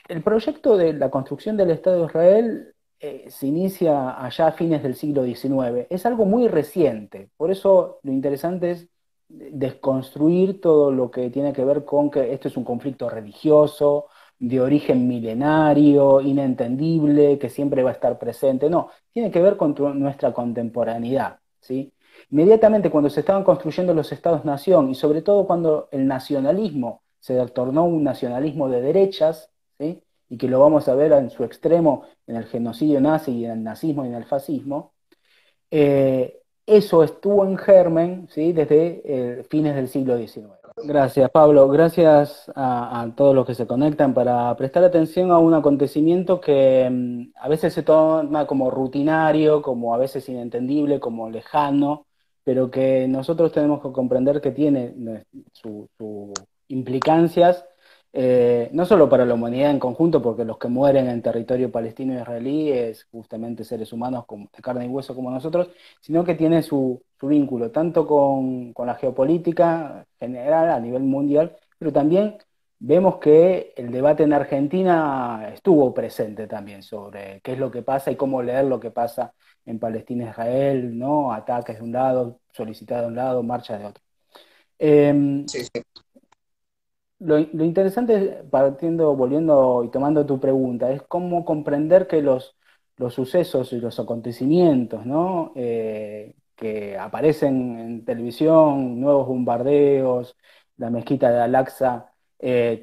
El proyecto de la construcción del Estado de Israel se inicia allá a fines del siglo XIX. Es algo muy reciente, por eso lo interesante es desconstruir todo lo que tiene que ver con que esto es un conflicto religioso, de origen milenario, inentendible, que siempre va a estar presente. No, tiene que ver con nuestra contemporaneidad, ¿sí? Inmediatamente cuando se estaban construyendo los estados-nación y sobre todo cuando el nacionalismo se tornó un nacionalismo de derechas, ¿sí? Y que lo vamos a ver en su extremo en el genocidio nazi y en el nazismo y en el fascismo, eso estuvo en germen, ¿sí? Desde fines del siglo XIX. Gracias, Pablo. Gracias a todos los que se conectan para prestar atención a un acontecimiento que a veces se toma como rutinario, como a veces inentendible, como lejano, pero que nosotros tenemos que comprender que tiene sus implicancias, no solo para la humanidad en conjunto, porque los que mueren en territorio palestino e israelí es justamente seres humanos como, de carne y hueso como nosotros, sino que tiene su vínculo tanto con la geopolítica general a nivel mundial, pero también vemos que el debate en Argentina estuvo presente también sobre qué es lo que pasa y cómo leer lo que pasa en Palestina e Israel, ¿no? Ataques de un lado, solicitados de un lado, marchas de otro. Eh, Sí, sí. lo interesante, partiendo, volviendo y tomando tu pregunta, es cómo comprender que los sucesos y los acontecimientos, ¿no? Que aparecen en televisión, nuevos bombardeos, la mezquita de Al-Aqsa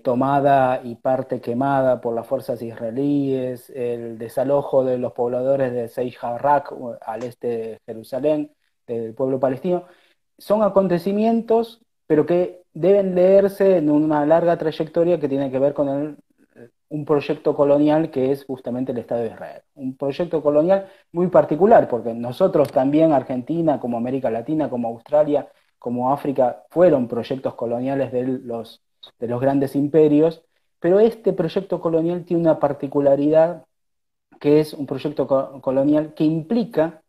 tomada y parte quemada por las fuerzas israelíes, el desalojo de los pobladores de Seij Jarraq al este de Jerusalén, del pueblo palestino, son acontecimientos pero que deben leerse en una larga trayectoria que tiene que ver con un proyecto colonial que es justamente el Estado de Israel. Un proyecto colonial muy particular, porque nosotros también, Argentina, como América Latina, como Australia, como África, fueron proyectos coloniales de los grandes imperios, pero este proyecto colonial tiene una particularidad que es un proyecto colonial que implica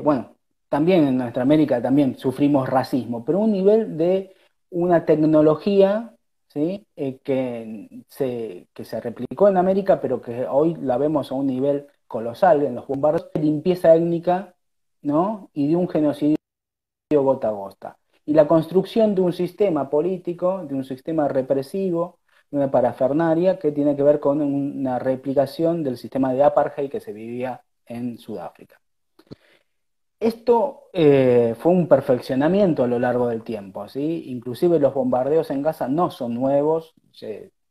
bueno, también en nuestra América también sufrimos racismo, pero un nivel de una tecnología, ¿sí? Que se replicó en América, pero que hoy la vemos a un nivel colosal en los bombardeos de limpieza étnica, ¿no? Y de un genocidio gota a gota. Y la construcción de un sistema político, de un sistema represivo, de una parafernaria que tiene que ver con una replicación del sistema de apartheid que se vivía en Sudáfrica. Esto fue un perfeccionamiento a lo largo del tiempo, ¿sí? Inclusive los bombardeos en Gaza no son nuevos,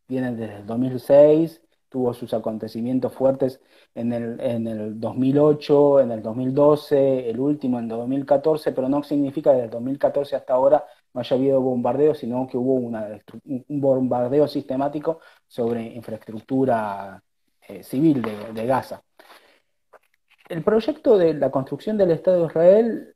vienen desde el 2006, tuvo sus acontecimientos fuertes en el 2008, en el 2012, el último en 2014, pero no significa que desde el 2014 hasta ahora no haya habido bombardeos, sino que hubo un bombardeo sistemático sobre infraestructura civil de Gaza. El proyecto de la construcción del Estado de Israel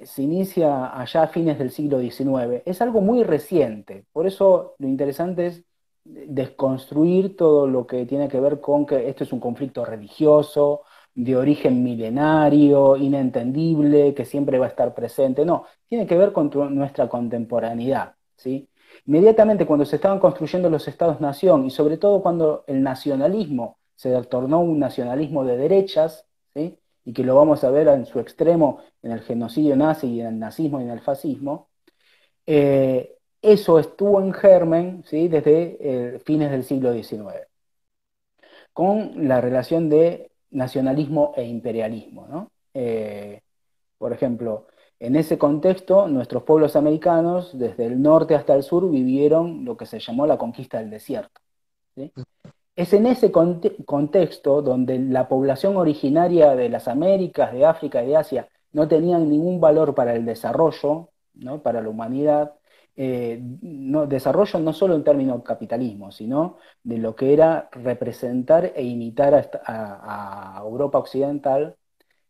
se inicia allá a fines del siglo XIX. Es algo muy reciente, por eso lo interesante es desconstruir todo lo que tiene que ver con que esto es un conflicto religioso, de origen milenario, inentendible, que siempre va a estar presente. No, tiene que ver con nuestra contemporaneidad, ¿sí? Inmediatamente cuando se estaban construyendo los estados-nación y sobre todo cuando el nacionalismo se tornó un nacionalismo de derechas, ¿sí? Y que lo vamos a ver en su extremo en el genocidio nazi y en el nazismo y en el fascismo, eso estuvo en germen, ¿sí? Desde fines del siglo XIX, con la relación de nacionalismo e imperialismo, ¿no? Por ejemplo, en ese contexto, nuestros pueblos americanos, desde el norte hasta el sur, vivieron lo que se llamó la conquista del desierto, ¿sí? Es en ese contexto donde la población originaria de las Américas, de África y de Asia no tenían ningún valor para el desarrollo, ¿no? Para la humanidad. Desarrollo no solo en términos de capitalismo, sino de lo que era representar e imitar a Europa Occidental.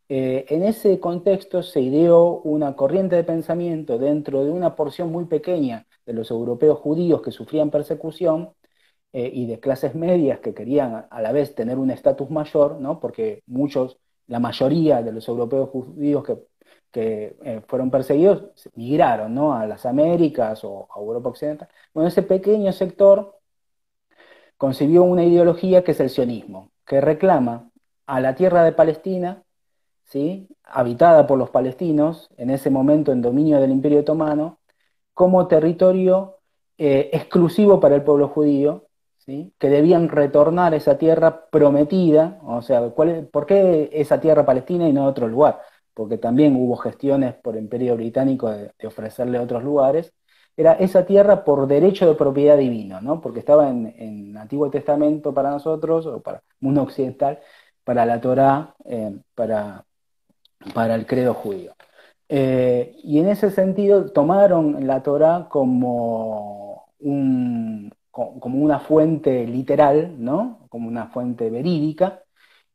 En ese contexto se ideó una corriente de pensamiento dentro de una porción muy pequeña de los europeos judíos que sufrían persecución, y de clases medias que querían a la vez tener un estatus mayor, ¿no? Porque la mayoría de los europeos judíos que fueron perseguidos migraron, ¿no? A las Américas o a Europa Occidental. Bueno, ese pequeño sector concibió una ideología que es el sionismo, que reclama a la tierra de Palestina, ¿sí?, habitada por los palestinos, en ese momento en dominio del Imperio Otomano, como territorio exclusivo para el pueblo judío, ¿sí?, que debían retornar esa tierra prometida. O sea, ¿por qué esa tierra palestina y no otro lugar? Porque también hubo gestiones por el Imperio Británico de ofrecerle otros lugares. Era esa tierra por derecho de propiedad divino, ¿no? Porque estaba en Antiguo Testamento para nosotros, o para el mundo occidental, para la Torá, para el credo judío. Y en ese sentido tomaron la Torá como una fuente literal, ¿no?, como una fuente verídica,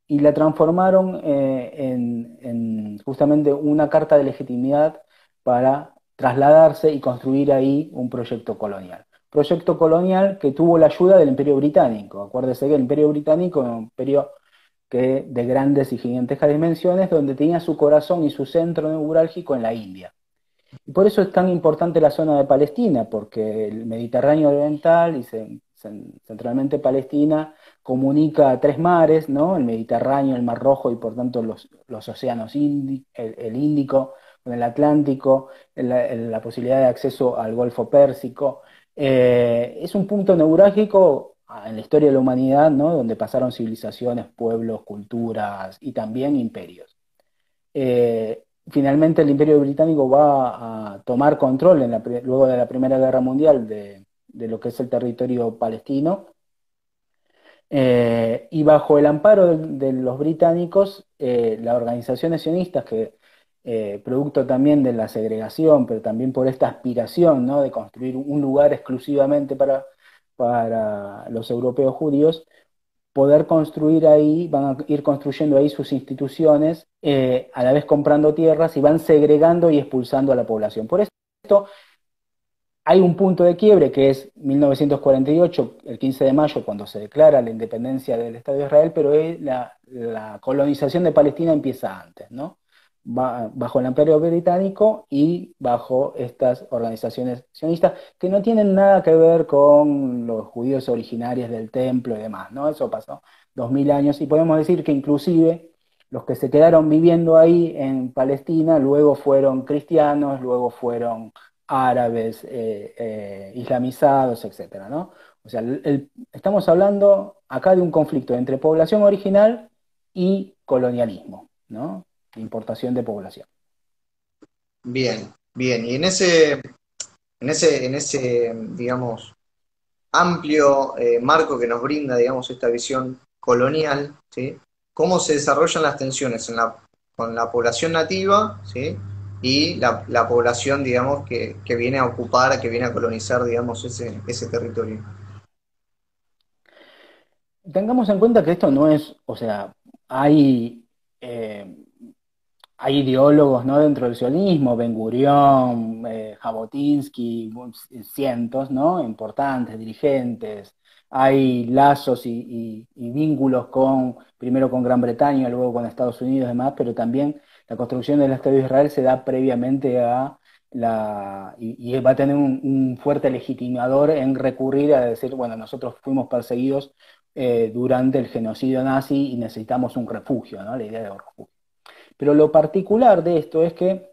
y la transformaron en justamente una carta de legitimidad para trasladarse y construir ahí un proyecto colonial. Proyecto colonial que tuvo la ayuda del Imperio Británico. Acuérdese que el Imperio Británico era un imperio de grandes y gigantescas dimensiones, donde tenía su corazón y su centro neurálgico en la India. Y por eso es tan importante la zona de Palestina, porque el Mediterráneo oriental y centralmente Palestina comunica tres mares, ¿no? El Mediterráneo, el Mar Rojo y por tanto los océanos el Índico con el Atlántico, la posibilidad de acceso al Golfo Pérsico. Es un punto neurálgico en la historia de la humanidad, ¿no?, donde pasaron civilizaciones, pueblos, culturas y también imperios. Finalmente el Imperio Británico va a tomar control luego de la Primera Guerra Mundial de lo que es el territorio palestino, y bajo el amparo de los británicos, las organizaciones sionistas, que producto también de la segregación, pero también por esta aspiración, ¿no?, de construir un lugar exclusivamente para los europeos judíos, poder construir ahí, van a ir construyendo ahí sus instituciones, a la vez comprando tierras, y van segregando y expulsando a la población. Por esto hay un punto de quiebre que es 1948, el 15 de mayo, cuando se declara la independencia del Estado de Israel, pero la colonización de Palestina empieza antes, ¿no? Bajo el Imperio Británico y bajo estas organizaciones sionistas que no tienen nada que ver con los judíos originarios del templo y demás, ¿no? Eso pasó 2000 años, y podemos decir que inclusive los que se quedaron viviendo ahí en Palestina luego fueron cristianos, luego fueron árabes, islamizados, etcétera, ¿no? O sea, estamos hablando acá de un conflicto entre población original y colonialismo, ¿no? Importación de población. Bien, bien. Y en ese, digamos, amplio marco que nos brinda, digamos, esta visión colonial, ¿sí? ¿Cómo se desarrollan las tensiones con la población nativa, ¿sí?, y la población, digamos, que viene a ocupar, que viene a colonizar, digamos, ese territorio? Tengamos en cuenta que esto no es, o sea, hay, eh, hay ideólogos, ¿no?, dentro del sionismo, Ben-Gurión, Jabotinsky, cientos, ¿no?, importantes, dirigentes. Hay lazos y vínculos primero con Gran Bretaña, luego con Estados Unidos y demás, pero también la construcción del Estado de Israel se da previamente y va a tener un fuerte legitimador en recurrir a decir, bueno, nosotros fuimos perseguidos durante el genocidio nazi y necesitamos un refugio, ¿no?, la idea de un refugio. Pero lo particular de esto es que,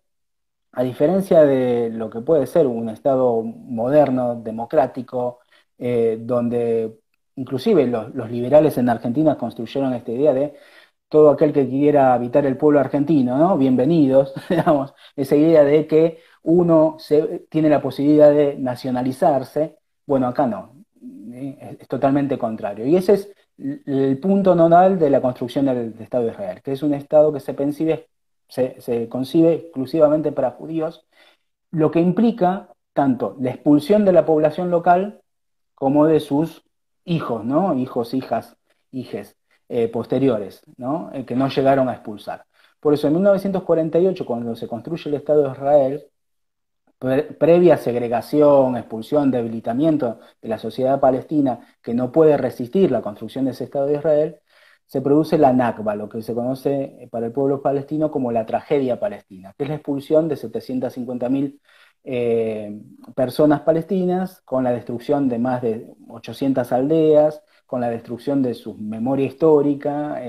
a diferencia de lo que puede ser un Estado moderno, democrático, donde inclusive los liberales en Argentina construyeron esta idea de todo aquel que quiera habitar el pueblo argentino, ¿no? Bienvenidos, digamos, esa idea de que uno tiene la posibilidad de nacionalizarse. Bueno, acá no, es totalmente contrario. Y ese es el punto nodal de la construcción del Estado de Israel, que es un Estado que se concibe exclusivamente para judíos, lo que implica tanto la expulsión de la población local como de sus hijos, ¿no? Hijos, hijas, hijes, posteriores, ¿no? Que no llegaron a expulsar. Por eso en 1948, cuando se construye el Estado de Israel, previa segregación, expulsión, debilitamiento de la sociedad palestina, que no puede resistir la construcción de ese Estado de Israel, se produce la Nakba, lo que se conoce para el pueblo palestino como la tragedia palestina, que es la expulsión de 750.000 personas palestinas, con la destrucción de más de 800 aldeas, con la destrucción de su memoria histórica,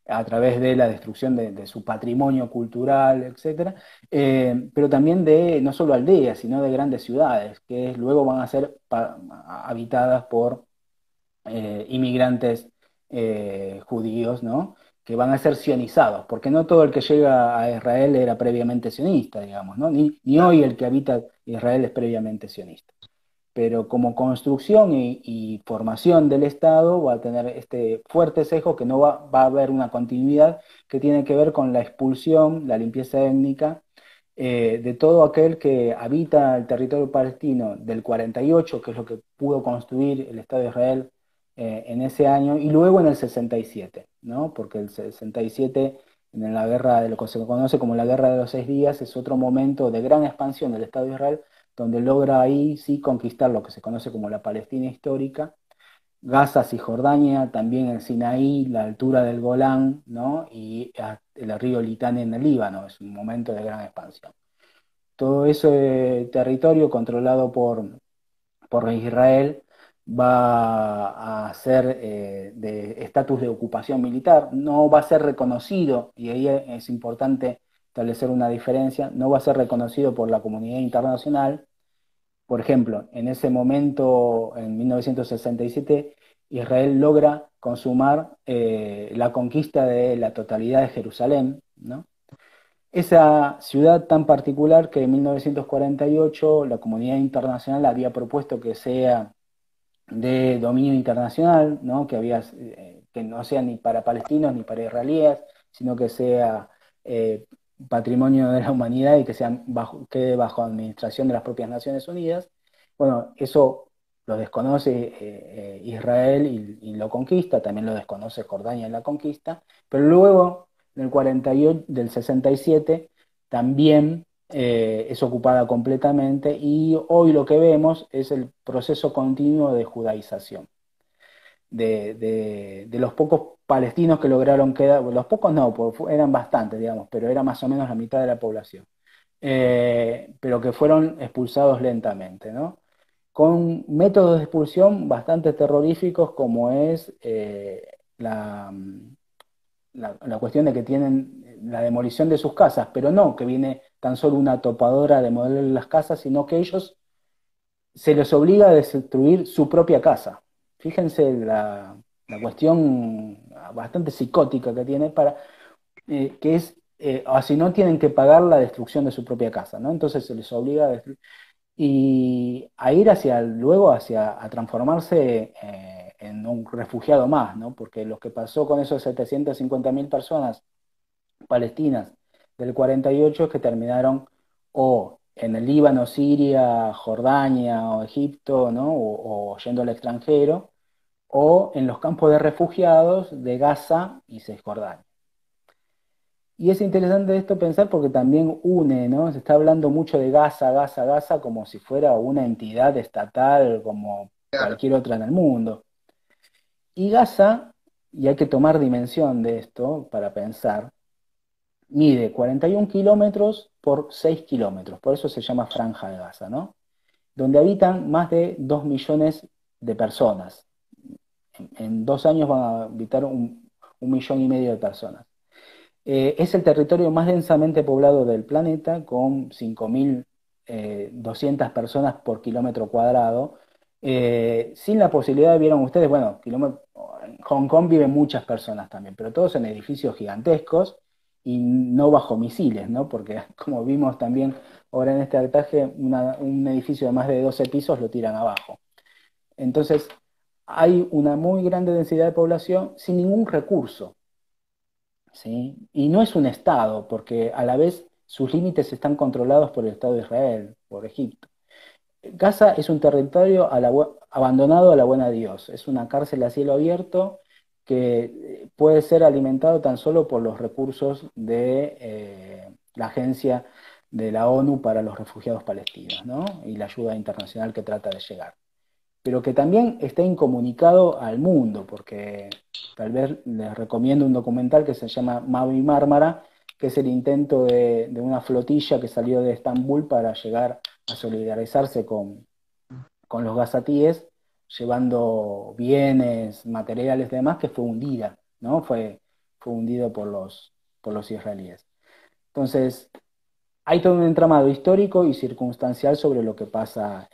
a través de la destrucción de su patrimonio cultural, etcétera, pero también de no solo aldeas, sino de grandes ciudades, que luego van a ser habitadas por inmigrantes judíos, ¿no? Que van a ser sionizados, porque no todo el que llega a Israel era previamente sionista, digamos, ¿no? Ni hoy el que habita Israel es previamente sionista. Pero como construcción y formación del Estado va a tener este fuerte sesgo que no va a haber una continuidad que tiene que ver con la expulsión, la limpieza étnica de todo aquel que habita el territorio palestino del 48, que es lo que pudo construir el Estado de Israel en ese año, y luego en el 67, ¿no? Porque el 67, en la guerra de lo que se conoce como la Guerra de los 6 días, es otro momento de gran expansión del Estado de Israel, donde logra ahí sí conquistar lo que se conoce como la Palestina histórica, Gaza, Cisjordania, también el Sinaí, la altura del Golán, ¿no? Y el río Litani en el Líbano, es un momento de gran expansión. Todo ese territorio controlado por Israel va a ser de estatus de ocupación militar, no va a ser reconocido, y ahí es importante establecer una diferencia, no va a ser reconocido por la comunidad internacional. Por ejemplo, en ese momento, en 1967, Israel logra consumar la conquista de la totalidad de Jerusalén, ¿no? Esa ciudad tan particular que en 1948 la comunidad internacional había propuesto que sea de dominio internacional, ¿no? Que no sea ni para palestinos ni para israelíes, sino que sea eh, patrimonio de la humanidad y que quede bajo administración de las propias Naciones Unidas. Bueno, eso lo desconoce Israel y lo conquista, también lo desconoce Jordania en la conquista, pero luego, en el 48, del 67, también es ocupada completamente y hoy lo que vemos es el proceso continuo de judaización de los pocos palestinos que lograron quedar, los pocos no, porque eran bastantes, digamos, pero era más o menos la mitad de la población, pero que fueron expulsados lentamente, ¿no? Con métodos de expulsión bastante terroríficos como es la cuestión de que tienen la demolición de sus casas, pero no que viene tan solo una topadora a demoler las casas, sino que ellos se les obliga a destruir su propia casa. Fíjense la cuestión bastante psicótica que tiene que es, o si no tienen que pagar la destrucción de su propia casa, ¿no? Entonces se les obliga a destruir y a ir a transformarse en un refugiado más, ¿no? Porque lo que pasó con esos 750.000 personas palestinas del 48 es que terminaron o en el Líbano, Siria, Jordania o Egipto, ¿no? O yendo al extranjero, o en los campos de refugiados de Gaza y Cisjordania. Y es interesante esto pensar porque también une, ¿no? Se está hablando mucho de Gaza, Gaza, Gaza, como si fuera una entidad estatal como Claro. cualquier otra en el mundo. Y Gaza, y hay que tomar dimensión de esto para pensar, mide 41 kilómetros por 6 kilómetros, por eso se llama Franja de Gaza, ¿no? Donde habitan más de 2 millones de personas. En 2 años van a habitar 1,5 millones de personas. Es el territorio más densamente poblado del planeta, con 5.200 personas por kilómetro cuadrado, sin la posibilidad, vieron ustedes, bueno, en Hong Kong viven muchas personas también, pero todos en edificios gigantescos y no bajo misiles, ¿no? Porque como vimos también ahora en este ataque, un edificio de más de 12 pisos lo tiran abajo. Entonces, hay una muy grande densidad de población sin ningún recurso. ¿Sí? Y no es un Estado, porque a la vez sus límites están controlados por el Estado de Israel, por Egipto. Gaza es un territorio abandonado a la buena de Dios, es una cárcel a cielo abierto que puede ser alimentado tan solo por los recursos de la Agencia de la ONU para los Refugiados Palestinos, ¿no? Y la ayuda internacional que trata de llegar, pero que también está incomunicado al mundo, porque tal vez les recomiendo un documental que se llama Mavi Mármara, que es el intento de una flotilla que salió de Estambul para llegar a solidarizarse con los gazatíes, llevando bienes, materiales y demás, que fue hundida, ¿no? Fue hundido por los israelíes. Entonces, hay todo un entramado histórico y circunstancial sobre lo que pasa